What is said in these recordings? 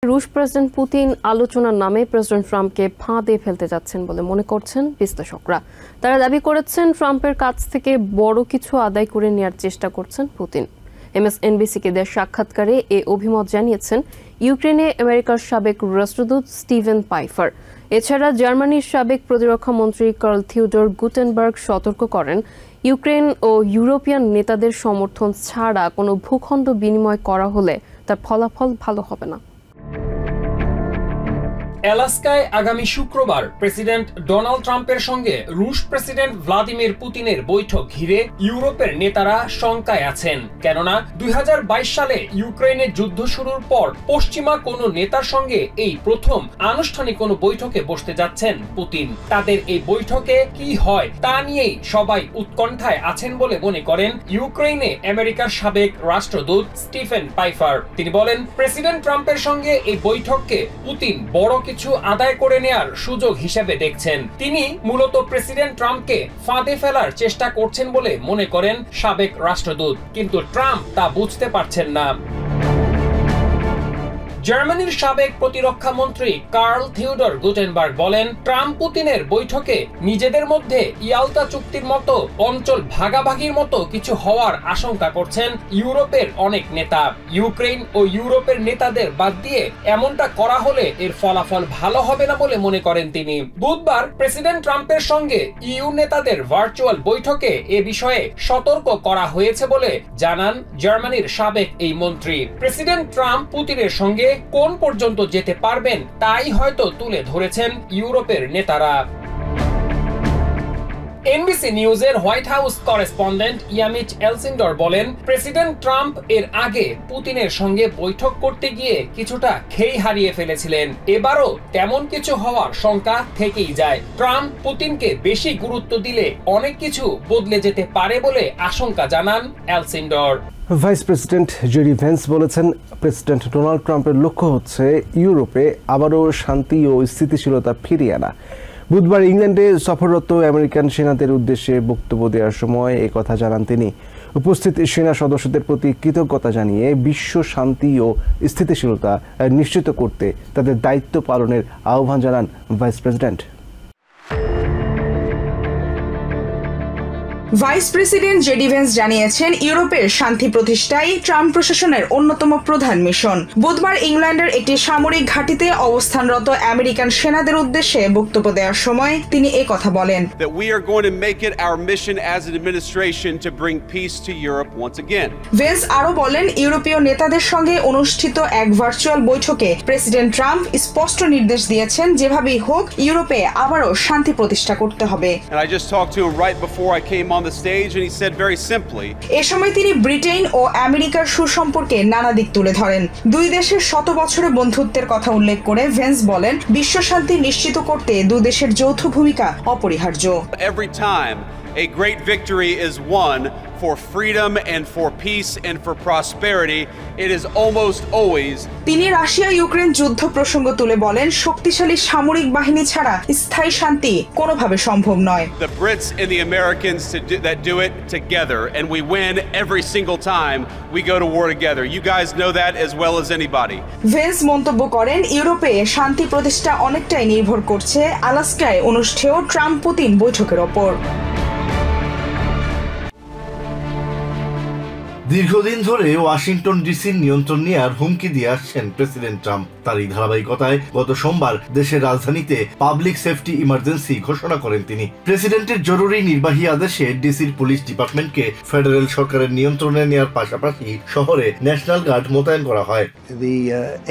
রুশ president Putin আলোচনার নামে প্রেসিডেন্ট ট্রাম্পকে ফাঁদে ফেলতে যাচ্ছেন বলে মনে করছেন বিশ্লেষকরা। তারা দাবি করেছেন ট্রাম্পের কাছ থেকে বড় কিছু আদায় করে নেওয়ার চেষ্টা করছেন পুতিন। MSNBC-কে দেওয়া সাক্ষাৎকারে এ অভিমত জানিয়েছেন ইউক্রেনে আমেরিকার সাবেক রাষ্ট্রদূত স্টিভেন পাইফার। এছাড়া জার্মানির সাবেক প্রতিরক্ষা মন্ত্রী কার্ল থিওডর গুটেনবার্গ সতর্ক করেন, ইউক্রেন ও ইউরোপিয়ান নেতাদের সমর্থন ছাড়া কোনো ভূখণ্ড বিনিময় করা হলে তার ফলাফল ভালো হবে না। আলাস্কায় আগামী শুক্রবার প্রেসিডেন্ট ডোনাল্ড ট্রাম্পের সঙ্গে রুশ প্রেসিডেন্ট ভ্লাদিমির পুতিনের বৈঠক ঘিরে ইউরোপের নেতারা শঙ্কায় আছেন। কেননা 2022 সালে ইউক্রেনে যুদ্ধ শুরুর পর পশ্চিমা কোনো নেতার সঙ্গে এই প্রথম আনুষ্ঠানিক কোনো বৈঠকে বসতে যাচ্ছেন পুতিন। তাদের এই বৈঠকে কি হয় তা নিয়েই সবাই উৎকণ্ঠায় আছেন বলে মনে করেন ইউক্রেনে আমেরিকার সাবেক রাষ্ট্রদূত স্টিফেন পাইফার। তিনি বলেন, প্রেসিডেন্ট ট্রাম্পের সঙ্গে এই বৈঠককে পুতিন বড় কিছু আদায় করে নেয়ার সুযোগ হিসেবে দেখছেন। তিনি মূলত প্রেসিডেন্ট ট্রাম্পকে ফাঁদে ফেলার চেষ্টা করছেন বলে মনে করেন সাবেক রাষ্ট্রদূত, কিন্তু ট্রাম্প তা বুঝতে পারছেন না। জার্মানির সাবেক প্রতিরক্ষা মন্ত্রী কার্ল থিওডর গুটেনবার্গ বলেন, ট্রাম্প পুতিনের বৈঠকে নিজেদের মধ্যে ইয়ালতা চুক্তির মতো অঞ্চল ভাগাভাগির মতো কিছু হওয়ার আশঙ্কা করছেন ইউরোপের অনেক নেতা। ইউক্রেন ও ইউরোপের নেতাদের বাদ দিয়ে এমনটা করা হলে এর ফলাফল ভালো হবে না বলে মনে করেন তিনি। বুধবার প্রেসিডেন্ট ট্রাম্পের সঙ্গে ইউ নেতাদের ভার্চুয়াল বৈঠকে এ বিষয়ে সতর্ক করা হয়েছে বলে জানান জার্মানির সাবেক এই মন্ত্রী। প্রেসিডেন্ট ট্রাম্প পুতিনের সঙ্গে কোন পর্যন্ত যেতে পারবেন তাই হয়তো তুলে ধরেছেন ইউরোপের নেতারা। NBC নিউজের হোয়াইট হাউস করেসপন্ডেন্ট ইয়ামিচ এলসিন্ডর বলেন, প্রেসিডেন্ট ট্রাম্প এর আগে পুতিনের সঙ্গে বৈঠক করতে গিয়ে কিছুটা খেই হারিয়ে ফেলেছিলেন। এবারও তেমন কিছু হওয়ার শঙ্কা থেকেই যায়। ট্রাম্প পুতিনকে বেশি গুরুত্ব দিলে অনেক কিছু বদলে যেতে পারে বলে আশঙ্কা জানান এলসিন্ডর। ভাইস প্রেসিডেন্ট জেডি ভেন্স বলেছেন, প্রেসিডেন্ট ডোনাল্ড ট্রাম্পের লক্ষ্য হচ্ছে ইউরোপে আবারও শান্তি ও স্থিতিশীলতা ফিরিয়ে আনা। বুধবার ইংল্যান্ডে সফররত আমেরিকান সেনাদের উদ্দেশ্যে বক্তব্য দেওয়ার সময় একথা জানান তিনি। উপস্থিত সেনা সদস্যদের প্রতি কৃতজ্ঞতা জানিয়ে বিশ্ব শান্তি ও স্থিতিশীলতা নিশ্চিত করতে তাদের দায়িত্ব পালনের আহ্বান জানান vice president. Vice president JD veins জানিয়েছেন, ইউরোপের শান্তি প্রতিষ্ঠাই ট্রাম্প প্রশাসনের অন্যতম প্রধান মিশন। বুধবার ইংল্যান্ডের একটি সামরিক ঘাঁটিতে অবস্থানরত আমেরিকান সেনাদের উদ্দেশ্যে বক্তব্য দেওয়ার সময় তিনি এই কথা বলেন। ভেন্স আরো বলেন, ইউরোপীয় নেতাদের সঙ্গে অনুষ্ঠিত এক ভার্চুয়াল বৈঠকে প্রেসিডেন্ট ট্রাম্প স্পষ্ট নির্দেশ দিয়েছেন, যেভাবেই হোক ইউরোপে আবারও শান্তি প্রতিষ্ঠা করতে হবে। এ সময় তিনি ব্রিটেন ও আমেরিকার সুসম্পর্কে নানা দিক তুলে ধরেন। দুই দেশের শত বছরের বন্ধুত্বের কথা উল্লেখ করে ভেন্স বলেন, বিশ্ব শান্তি নিশ্চিত করতে দুই দেশের যৌথ ভূমিকা অপরিহার্য। A great victory is won for freedom and for peace and for prosperity. It is almost always. তিনি রাশিয়া ইউক্রেন যুদ্ধ প্রসঙ্গ তুলে বলেন, শক্তিশালী সামরিক বাহিনী ছাড়া স্থায়ী শান্তি কোনোভাবে সম্ভব নয়। The Brits and the Americans that do it together, and we win every single time we go to war together. You guys know that as well as anybody. Veins মন্তব্য করেন, ইউরোপে শান্তি প্রতিষ্ঠা অনেকটাই নির্ভর করছে আলাস্কায় অনুষ্ঠেয় ট্রাম্প পুতিন বৈঠকের ওপর। দীর্ঘদিন ধরে ওয়াশিংটন ডিসির নিয়ন্ত্রণ নেওয়ার হুমকি দিয়ে আসছেন প্রেসিডেন্ট ট্রাম্প। তারই ধারাবাহিকতায় গত সোমবার দেশের রাজধানীতে পাবলিক সেফটি ইমার্জেন্সি ঘোষণা করেন তিনি। প্রেসিডেন্টের জরুরি নির্বাহী আদেশে ডিসির পুলিশ ডিপার্টমেন্টকে ফেডারেল সরকারের নিয়ন্ত্রণে নেওয়ার পাশাপাশি শহরে ন্যাশনাল গার্ড মোতায়েন করা হয়। The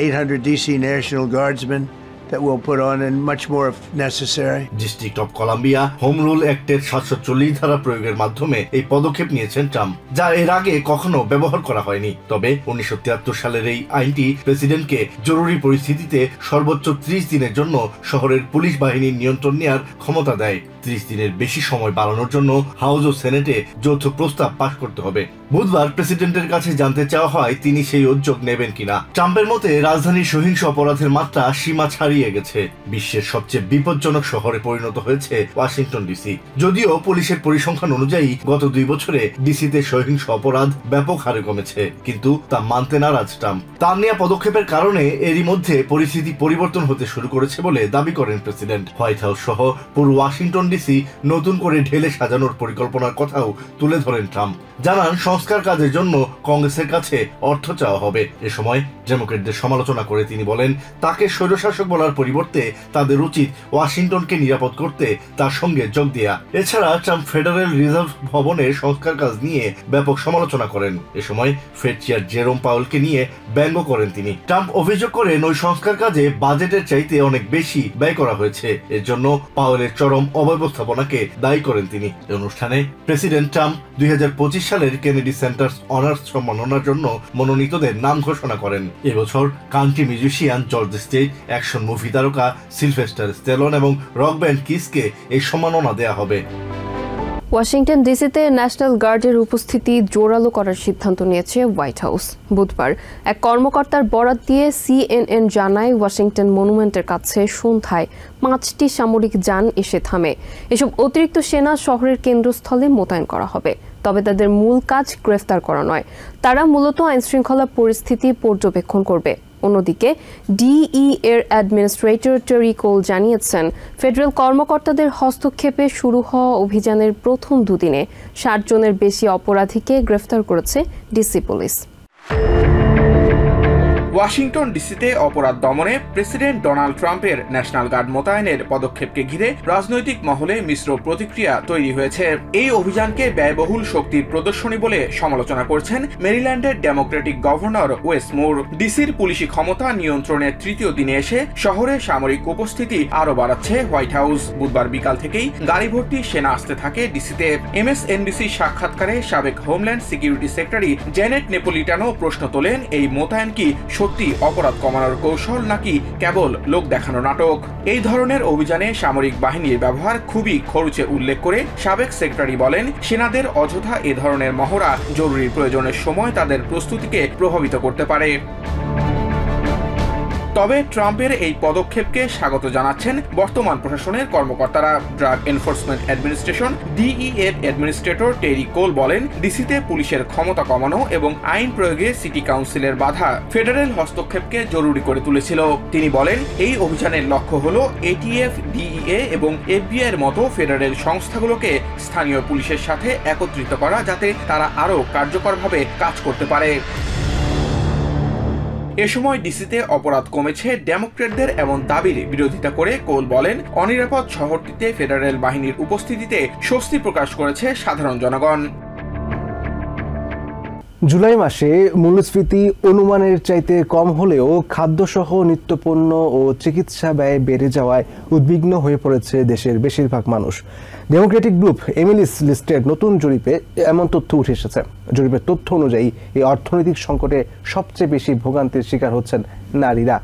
800 DC National Guardsmen that we'll put on and much more if necessary. District of Columbia Home Rule অ্যাক্টের 740 ধারা প্রয়োগের মাধ্যমে এই পদক্ষেপ নিয়েছেন ট্রাম্প, যা এর আগে কখনো ব্যবহার করা হয়নি। তবে 1973 সালের এই আইনটি প্রেসিডেন্টকে জরুরি পরিস্থিতিতে সর্বোচ্চ 30 দিনের জন্য শহরের পুলিশ বাহিনীর নিয়ন্ত্রণ নেওয়ার ক্ষমতা দেয়। 30 দিনের বেশি সময় বাড়ানোর জন্য হাউস ও সেনেটে যৌথ প্রস্তাব পাশ করতে হবে। বুধবার প্রেসিডেন্টের কাছে জানতে চাওয়া হয় তিনি সেই উদ্যোগ নেবেন কিনা। ট্রাম্পের মতে রাজধানীর সহিংস অপরাধের মাত্রা সীমা ছাড়িয়ে গেছে, বিশ্বের সবচেয়ে বিপজ্জনক শহরে পরিণত হয়েছে ওয়াশিংটন ডিসি। যদিও পুলিশের পরিসংখ্যান অনুযায়ী গত 2 বছরে ডিসিতে সহিংস অপরাধ ব্যাপক হারে কমেছে, কিন্তু তা মানতে নারাজ ট্রাম্প। তার নেওয়া পদক্ষেপের কারণে এরই মধ্যে পরিস্থিতি পরিবর্তন হতে শুরু করেছে বলে দাবি করেন প্রেসিডেন্ট। হোয়াইট হাউস সহ পুরো ওয়াশিংটন ডিসি নতুন করে ঢেলে সাজানোর পরিকল্পনার কথাও তুলে ধরেন ট্রাম্প। জানান সংস্কার কাজের জন্য কংগ্রেসের কাছে অর্থ চাওয়া হবে। এ সময় ডেমোক্রেটদের সমালোচনা করে তিনি বলেন, তাকে স্বৈরশাসক বলার পরিবর্তে তাদের উচিত ওয়াশিংটনকে নিরাপদ করতে তার সঙ্গে যোগ দেয়া। এছাড়া ট্রাম্প ফেডারেল রিজার্ভ ভবনের সংস্কার কাজ নিয়ে ব্যাপক সমালোচনা করেন। এ সময় ফেড চেয়ার জেরোম পাওয়েলকে নিয়ে ব্যঙ্গ করেন তিনি। ট্রাম্প অভিযোগ করেন ওই সংস্কার কাজে বাজেটের চাইতে অনেক বেশি ব্যয় করা হয়েছে, এর জন্য পাওয়েলের চরম অব্যবস্থাপনাকে দায়ী করেন তিনি। এই অনুষ্ঠানে প্রেসিডেন্ট ট্রাম্প 2025 সালের কেনেডি সেন্টার অনার্স সম্মাননার জন্য মনোনীতদের নাম ঘোষণা করেন। এবছর country musician George state, action movie তারকা সিলভেস্টার স্ট্যালোন এবং রক ব্যান্ড কিসকে এই সম্মাননা দেয়া হবে। ওয়াশিংটন ডিসিতে ন্যাশনাল গার্ডের উপস্থিতি জোরালো করার সিদ্ধান্ত নিয়েছে হোয়াইট হাউস। বুধবার এক কর্মকর্তার বরাত দিয়ে CNN জানায়, ওয়াশিংটন মনুমেন্টের কাছে সন্ধ্যায় 5টি সামরিক যান এসে থামে। এসব অতিরিক্ত সেনা শহরের কেন্দ্রস্থলে মোতায়েন করা হবে, তবে তাদের মূল কাজ গ্রেফতার করা নয়। তারা মূলত আইনশৃঙ্খলা পরিস্থিতি পর্যবেক্ষণ করবে। অন্যদিকে DEA এর অ্যাডমিনিস্ট্রেটর টেরি কোল জানিয়েছেন, ফেডারেল কর্মকর্তাদের হস্তক্ষেপে শুরু হওয়া অভিযানের প্রথম 2 দিনে 60 জনের বেশি অপরাধীকে গ্রেফতার করেছে ডিসি পুলিশ। ওয়াশিংটন ডিসিতে অপরাধ দমনে প্রেসিডেন্ট ডোনাল্ড ট্রাম্পের ন্যাশনাল গার্ড মোতায়েনের পদক্ষেপকে ঘিরে রাজনৈতিক মহলে মিশ্র প্রতিক্রিয়া তৈরি হয়েছে। এই অভিযানকে ব্যয়বহুল শক্তির প্রদর্শনী বলে সমালোচনা করছেন মেরিল্যান্ডের ডেমোক্রেটিক গভর্নর ওয়েস মুর। ডিসির পুলিশি ক্ষমতা নিয়ন্ত্রণের 3য় দিনে এসে শহরে সামরিক উপস্থিতি আরও বাড়াচ্ছে হোয়াইট হাউস। বুধবার বিকাল থেকেই গাড়ি ভর্তি সেনা আসতে থাকে ডিসিতে। MSNBC সাক্ষাৎকারে সাবেক হোমল্যান্ড সিকিউরিটি সেক্রেটারি জেনেট নেপোলিটানো প্রশ্ন তোলেন, এই মোতায়েন কি সত্যি অপরাধ কমানোর কৌশল নাকি কেবল লোক দেখানো নাটক? এই ধরনের অভিযানে সামরিক বাহিনীর ব্যবহার খুবই খরুচে উল্লেখ করে সাবেক সেক্রেটারি বলেন, সেনাদের অযথা এ ধরনের মহড়া জরুরি প্রয়োজনের সময় তাদের প্রস্তুতিকে প্রভাবিত করতে পারে। তবে ট্রাম্পের এই পদক্ষেপকে স্বাগত জানাচ্ছেন বর্তমান প্রশাসনের কর্মকর্তারা। ড্রাগ এনফোর্সমেন্ট অ্যাডমিনিস্ট্রেশন DEA এর অ্যাডমিনিস্ট্রেটর টেরি কোল বলেন, ডিসিতে পুলিশের ক্ষমতা কমানো এবং আইন প্রয়োগে সিটি কাউন্সিলের বাধা ফেডারেল হস্তক্ষেপকে জরুরি করে তুলেছিল। তিনি বলেন, এই অভিযানের লক্ষ্য হল ATF, DEA এবং FBI এর মতো ফেডারেল সংস্থাগুলোকে স্থানীয় পুলিশের সাথে একত্রিত করা, যাতে তারা আরও কার্যকরভাবে কাজ করতে পারে। এ সময় ডিসিতে অপরাধ কমেছে ডেমোক্রেটদের এমন দাবির বিরোধিতা করে কোল বলেন, অনিরাপদ শহরটিতে ফেডারেল বাহিনীর উপস্থিতিতে স্বস্তি প্রকাশ করেছে সাধারণ জনগণ। জুলাই মাসে মূল্যস্ফীতি অনুমানের চাইতে কম হলেও খাদ্যসহ নিত্যপণ্য ও চিকিৎসা ব্যয় বেড়ে যাওয়ায় উদ্বিগ্ন হয়ে পড়েছে দেশের বেশিরভাগ মানুষ। ডেমোক্রেটিক গ্রুপ এমিলিস লিস্টের নতুন জরিপে এমন তথ্য উঠে এসেছে। জরিপের তথ্য অনুযায়ী এই অর্থনৈতিক সংকটে সবচেয়ে বেশি ভোগান্তির শিকার হচ্ছেন নারীরা।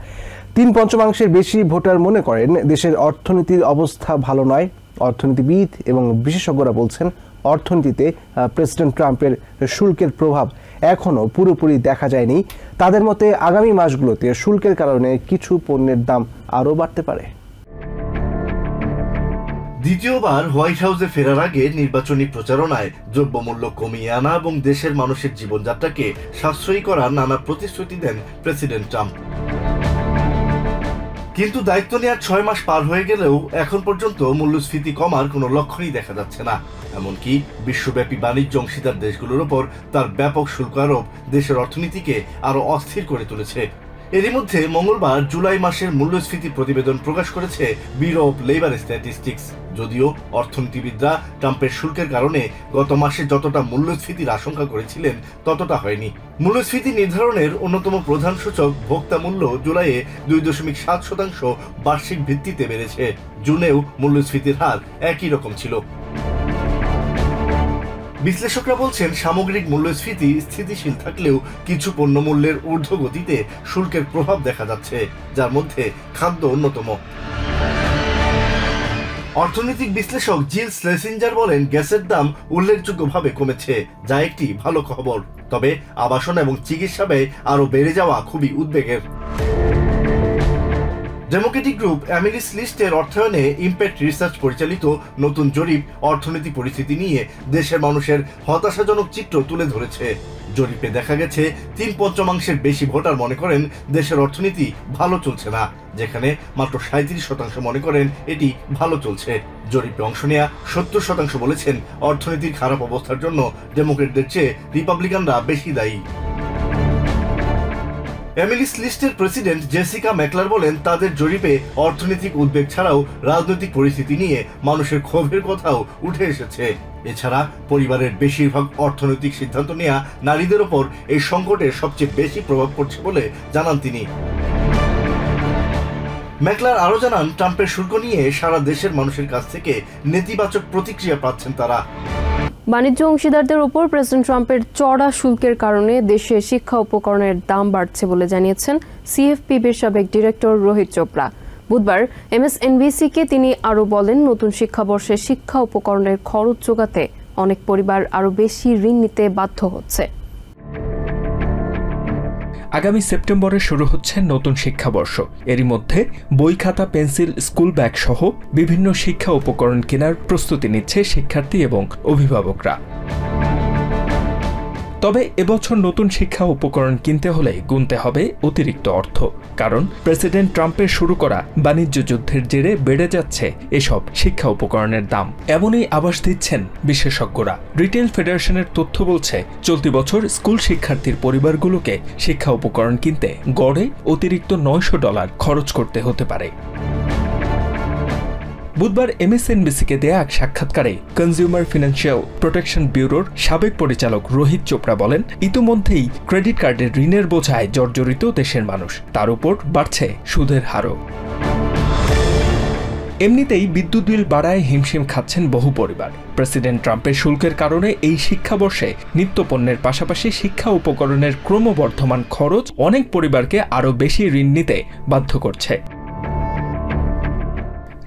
3/5 বেশি ভোটার মনে করেন দেশের অর্থনীতির অবস্থা ভালো নয়। অর্থনীতিবিদ এবং বিশেষজ্ঞরা বলছেন, অর্থনীতিতে প্রেসিডেন্ট ট্রাম্পের শুল্কের প্রভাব এখনও পুরোপুরি দেখা যায়নি। তাদের মতে আগামী মাসগুলোতে শুল্কের কারণে কিছু পণ্যের দাম আরও বাড়তে পারে। দ্বিতীয়বার হোয়াইট হাউসে ফেরার আগে নির্বাচনী প্রচারণায় দ্রব্যমূল্য কমিয়ে আনা এবং দেশের মানুষের জীবনযাত্রাকে সাশ্রয়ী করার নানা প্রতিশ্রুতি দেন প্রেসিডেন্ট ট্রাম্প। কিন্তু দায়িত্ব নেওয়ার 6 মাস পার হয়ে গেলেও এখন পর্যন্ত মূল্যস্ফীতি কমার কোনো লক্ষণই দেখা যাচ্ছে না। এমনকি বিশ্বব্যাপী বাণিজ্য অংশীদার দেশগুলোর ওপর তার ব্যাপক শুল্ক আরোপ দেশের অর্থনীতিকে আরো অস্থির করে তুলেছে। এরই মধ্যে মঙ্গলবার জুলাই মাসের মূল্যস্ফীতি প্রতিবেদন প্রকাশ করেছে ব্যুরো অফ লেবার স্ট্যাটিস্টিক্স। যদিও অর্থনীতিবিদরা ট্রাম্পের শুল্কের কারণে গত মাসে যতটা মূল্যস্ফীতির আশঙ্কা করেছিলেন ততটা হয়নি। মূল্যস্ফীতি নির্ধারণের অন্যতম প্রধান সূচক ভোক্তা মূল্য জুলাইয়ে 2.7% বার্ষিক ভিত্তিতে বেড়েছে। জুনেও মূল্যস্ফীতির হার একই রকম ছিল। বিশ্লেষকরা বলছেন, সামগ্রিক মূল্যস্ফীতি স্থিতিশীল থাকলেও কিছু পণ্যমূল্যের ঊর্ধ্বগতিতে শুল্কের প্রভাব দেখা যাচ্ছে, যার মধ্যে খাদ্য অন্যতম। অর্থনৈতিক বিশ্লেষক জিল স্লেসিঞ্জার বলেন, গ্যাসের দাম উল্লেখযোগ্যভাবে কমেছে, যা একটি ভালো খবর। তবে আবাসন এবং চিকিৎসা ব্যয় আরো বেড়ে যাওয়া খুবই উদ্বেগের। ডেমোক্রেটিক গ্রুপ অ্যামিলিস লিস্টের অর্থায়নে ইম্প্যাক্ট রিসার্চ পরিচালিত নতুন জরিপ অর্থনৈতিক পরিস্থিতি নিয়ে দেশের মানুষের হতাশাজনক চিত্র তুলে ধরেছে। জরিপে দেখা গেছে 3/5 বেশি ভোটার মনে করেন দেশের অর্থনীতি ভালো চলছে না, যেখানে মাত্র 37% মনে করেন এটি ভালো চলছে। জরিপে অংশ নেওয়া 70% বলেছেন অর্থনীতির খারাপ অবস্থার জন্য ডেমোক্রেটদের চেয়ে রিপাবলিকানরা বেশি দায়ী। এমিলিস লিস্টের প্রেসিডেন্ট জেসিকা ম্যাকলার বলেন, তাদের জরিপে অর্থনৈতিক উদ্বেগ ছাড়াও রাজনৈতিক পরিস্থিতি নিয়ে মানুষের ক্ষোভের কথাও উঠে এসেছে। এছাড়া পরিবারের বেশিরভাগ অর্থনৈতিক সিদ্ধান্ত নেওয়া নারীদের ওপর এই সংকটের সবচেয়ে বেশি প্রভাব পড়ছে বলে জানান তিনি। ম্যাকলার আরও জানান, ট্রাম্পের শুল্ক নিয়ে সারা দেশের মানুষের কাছ থেকে নেতিবাচক প্রতিক্রিয়া পাচ্ছেন তারা। বাণিজ্য অংশীদারদের উপর প্রেসিডেন্ট ট্রাম্পের চড়া শুল্কের কারণে দেশে শিক্ষা উপকরণের দাম বাড়ছে বলে জানিয়েছেন সিএফপিবির সাবেক ডিরেক্টর রোহিত চোপড়া। বুধবার MSNBC-কে তিনি আরও বলেন, নতুন শিক্ষাবর্ষে শিক্ষা উপকরণের খরচ যোগাতে অনেক পরিবার আরও বেশি ঋণ নিতে বাধ্য হচ্ছে। আগামী সেপ্টেম্বরে শুরু হচ্ছে নতুন শিক্ষাবর্ষ। এরই মধ্যে বই, খাতা, পেন্সিল, স্কুল ব্যাগ সহ বিভিন্ন শিক্ষা উপকরণ কেনার প্রস্তুতি নিচ্ছে শিক্ষার্থী এবং অভিভাবকরা। তবে এবছর নতুন শিক্ষা উপকরণ কিনতে হলে গুনতে হবে অতিরিক্ত অর্থ, কারণ প্রেসিডেন্ট ট্রাম্পের শুরু করা বাণিজ্য যুদ্ধের জেরে বেড়ে যাচ্ছে এসব শিক্ষা উপকরণের দাম। এমনই আভাস দিচ্ছেন বিশেষজ্ঞরা। রিটেল ফেডারেশনের তথ্য বলছে, চলতি বছর স্কুল শিক্ষার্থীর পরিবারগুলোকে শিক্ষা উপকরণ কিনতে গড়ে অতিরিক্ত $900 খরচ করতে হতে পারে। বুধবার MSNBC-কে দেয়া এক সাক্ষাৎকারে কনজিউমার ফিনান্সিয়াল প্রোটেকশন ব্যুরোর সাবেক পরিচালক রোহিত চোপড়া বলেন, ইতিমধ্যেই ক্রেডিট কার্ডের ঋণের বোঝায় জর্জরিত দেশের মানুষ, তার উপর বাড়ছে সুদের হারও। এমনিতেই বিদ্যুৎ বিল বাড়ায় হিমশিম খাচ্ছেন বহু পরিবার। প্রেসিডেন্ট ট্রাম্পের শুল্কের কারণে এই শিক্ষাবর্ষে নিত্যপণ্যের পাশাপাশি শিক্ষা উপকরণের ক্রমবর্ধমান খরচ অনেক পরিবারকে আরও বেশি ঋণ নিতে বাধ্য করছে।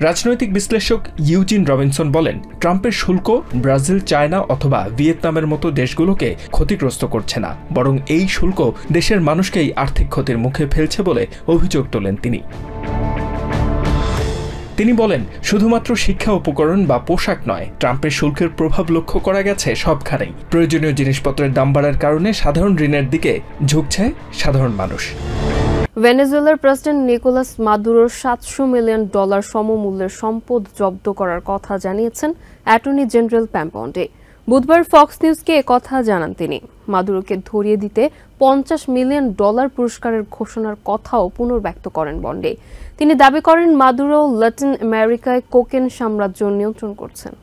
রাজনৈতিক বিশ্লেষক ইউজিন রবিনসন বলেন, ট্রাম্পের শুল্ক ব্রাজিল, চায়না অথবা ভিয়েতনামের মতো দেশগুলোকে ক্ষতিগ্রস্ত করছে না, বরং এই শুল্ক দেশের মানুষকেই আর্থিক ক্ষতির মুখে ফেলছে বলে অভিযোগ তোলেন তিনি। তিনি বলেন, শুধুমাত্র শিক্ষা উপকরণ বা পোশাক নয়, ট্রাম্পের শুল্কের প্রভাব লক্ষ্য করা গেছে সবখানেই। প্রয়োজনীয় জিনিসপত্রের দাম বাড়ার কারণে সাধারণ ঋণের দিকে ঝুঁকছে সাধারণ মানুষ। ভেনেজুয়েলার প্রেসিডেন্ট নিকোলাস মাদুরোর $700 মিলিয়ন সমমূল্যের সম্পদ জব্দ করার কথা জানিয়েছেন অ্যাটর্নি জেনারেল প্যাম বন্ডি। বুধবার ফক্স নিউজকে একথা জানান তিনি। মাদুরোকে ধরিয়ে দিতে $50 মিলিয়ন পুরস্কারের ঘোষণার কথাও পুনর্ব্যক্ত করেন বন্ডি। তিনি দাবি করেন, মাদুরো ল্যাটিন আমেরিকায় কোকেন সাম্রাজ্য নিয়ন্ত্রণ করছেন।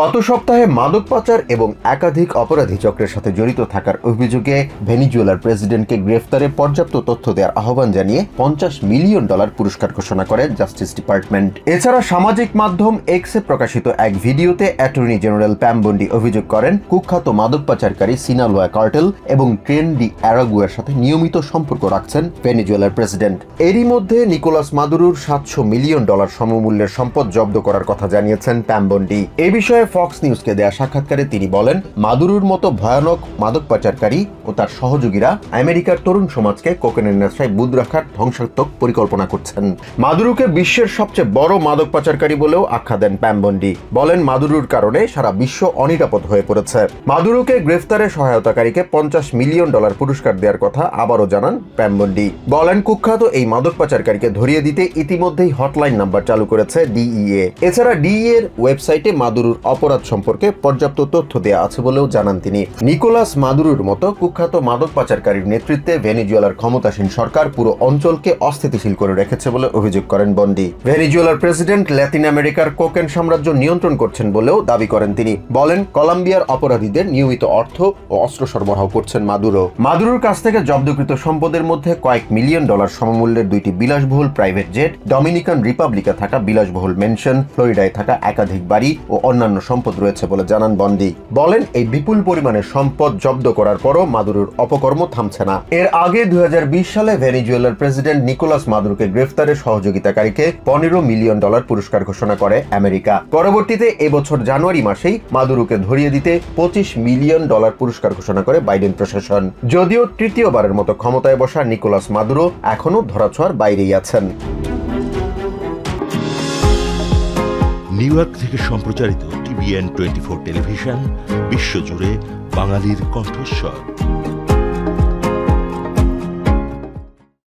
গত সপ্তাহে মাদক পাচার এবং একাধিক অপরাধী চক্রের সাথে জড়িত থাকার অভিযোগে ভেনিজুয়েলার প্রেসিডেন্টকে গ্রেফতারে পর্যাপ্ত তথ্য দেওয়ার আহ্বান জানিয়ে $50 মিলিয়ন পুরস্কার ঘোষণা করে জাস্টিস ডিপার্টমেন্ট। এছাড়া সামাজিক মাধ্যম এক্সে প্রকাশিত এক ভিডিওতে অ্যাটর্নি জেনারেল প্যাম বন্ডি অভিযোগ করেন, কুখ্যাত মাদক পাচারকারী সিনালোয়া কার্টেল এবং ট্রেন ডি অ্যারাগুয়ার সাথে নিয়মিত সম্পর্ক রাখছেন ভেনিজুয়েলার প্রেসিডেন্ট। এরই মধ্যে নিকোলাস মাদুরোর $700 মিলিয়ন সমমূল্যের সম্পদ জব্দ করার কথা জানিয়েছেন প্যাম বন্ডি। এই বিষয়ে ফক্স নিউজকে দেয়া সাক্ষাৎকারে তিনি বলেন, মাদুরোর মতো ভয়ানক মাদক পাচারকারী ও তার সহযোগীরা আমেরিকার তরুণ সমাজকে কোকেনের নেশায় বুঁদ রাখার ধ্বংসাত্মক পরিকল্পনা করছেন। মাদুরোকে বিশ্বের সবচেয়ে বড় মাদক পাচারকারী বলেও আখ্যা দেন প্যাম বন্ডি। বলেন, মাদুরোর কারণে সারা বিশ্ব অনিরাপদ হয়ে পড়েছে। মাদুরোকে গ্রেফতারে সহায়তাকারীকে $50 মিলিয়ন পুরস্কার দেওয়ার কথা আবারও জানান প্যাম বন্ডি। বলেন, কুখ্যাত এই মাদক পাচারকারীকে ধরিয়ে দিতে ইতিমধ্যেই হটলাইন নাম্বার চালু করেছে DEA। এছাড়া DEA এর ওয়েবসাইটে মাদুরোর অপরাধ সম্পর্কে পর্যাপ্ত তথ্য দেওয়া আছে বলেও জানান তিনি। নিকোলাস মাদুরোর মতো কুখ্যাত মাদক পাচারকারীর নেতৃত্বে ভেনিজুয়েলার ক্ষমতাসীন সরকার পুরো অঞ্চলকে অস্থিতিশীল করে রেখেছে বলে অভিযোগ করেন বন্ডি। ভেনিজুয়েলার প্রেসিডেন্ট ল্যাটিন আমেরিকার কোকেন সাম্রাজ্য নিয়ন্ত্রণ করছেন বলেও দাবি করেন তিনি। বলেন, কলম্বিয়ার অপরাধীদের নিয়মিত অর্থ ও অস্ত্র সরবরাহ করছেন মাদুরো। মাদুরোর কাছ থেকে জব্দকৃত সম্পদের মধ্যে কয়েক মিলিয়ন ডলার সমমূল্যের 2টি বিলাসবহুল প্রাইভেট জেট, ডমিনিকান রিপাবলিকে থাকা বিলাসবহুল মেনশন, ফ্লোরিডায় থাকা একাধিক বাড়ি ও অন্যান্য অন্যান্য সম্পদ রয়েছে বলে জানান বন্ডি। বলেন, এই বিপুল পরিমাণের সম্পদ জব্দ করার পরও মাদুরোর অপকর্ম থামছে না। এর আগে 2020 সালে ভেনিজুয়েলার প্রেসিডেন্ট নিকোলাস মাদুরোকে গ্রেফতারে সহযোগিতাকারীকে $15 মিলিয়ন পুরস্কার ঘোষণা করে আমেরিকা। পরবর্তীতে এবছর জানুয়ারি মাসেই মাদুরোকে ধরিয়ে দিতে $25 মিলিয়ন পুরস্কার ঘোষণা করে বাইডেন প্রশাসন। যদিও তৃতীয়বারের মতো ক্ষমতায় বসা নিকোলাস মাদুরো এখনো ধরাছোঁয়ার বাইরেই আছেন। নিউ ইয়র্ক থেকে সম্প্রচারিত TVN 24 টেলিভিশন বিশ্বজুড়ে বাঙালির কণ্ঠস্বর।